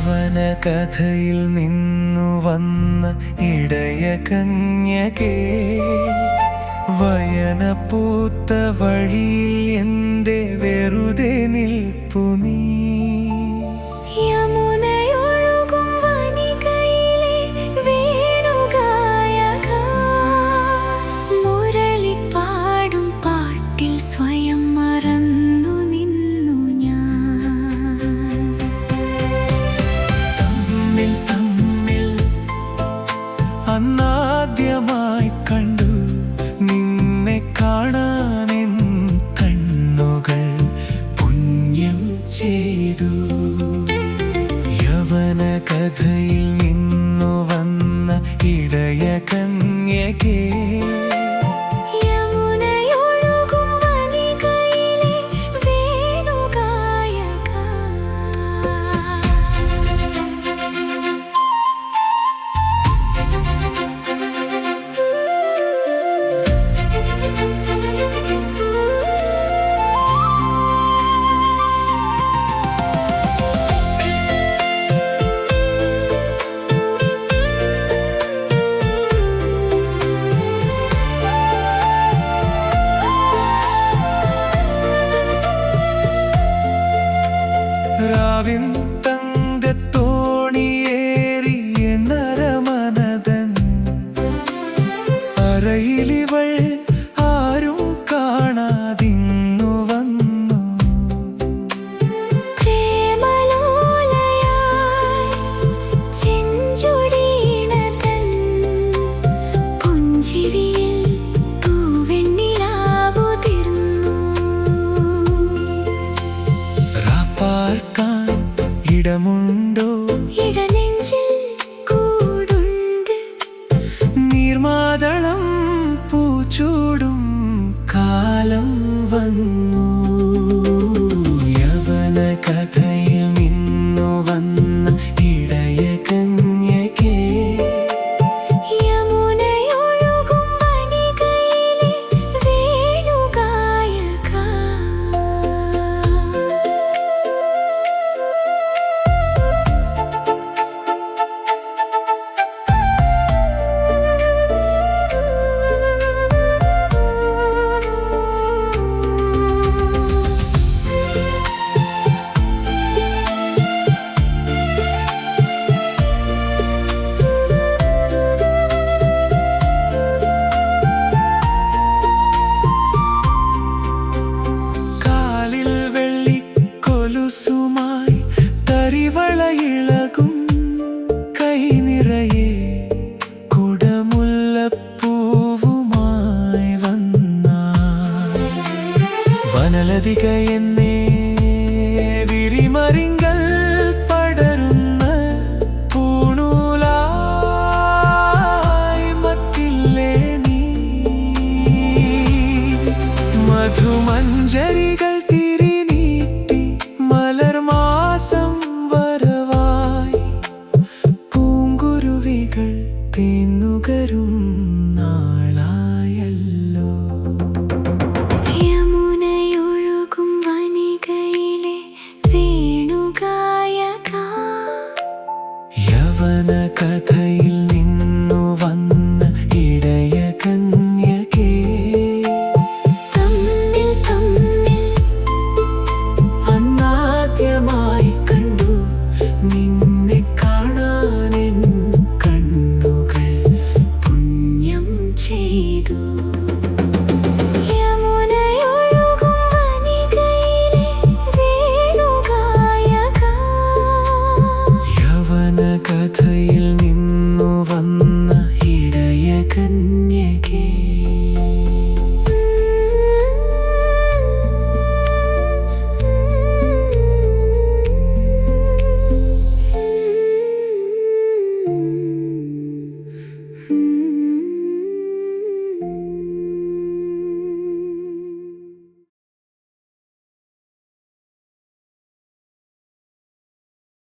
യവന കഥയിൽ നിന്നു വന്ന ഇടയ കന്യകേ, വയന പൂത്ത വഴിയിൽ എന്തേ വെറുതെ നിൽപ്പു നീ? അന്നാദ്യമായി കണ്ടു നിന്നെ കാണാനെൻ കണ്ണുകൾ പുണ്യം ചെയ്തു. യവന കഥയിൽ നിന്നു വന്ന ഇടയ കന്യകേ, രാവിൻ തങ്കത്തോണിയേറിയ നരമനതൻ അറയിലിവൾ ആരും കാണാതിന്നു വന്നു. പാർക്കാൻ ഇടമുണ്ടോ? ഇടനെഞ്ചിൽ കൂടുണ്ട്. നീർമാതളം പൂച്ചൂടും കാലം വന്നു. യവന കഥയിൽ നിന്നു വന്ന ഇടയ കന്യകേ, സുമായി തരിവളയിളകും കൈ നിറയെ കുടമുല്ലപ്പൂവുമായി വന്ന വനലതിക എന്നേ വിരിമറിങ്കൽ പടരുന്ന പൂണൂലായി മറ്റില്ലേ നീ? മധുമഞ്ജരി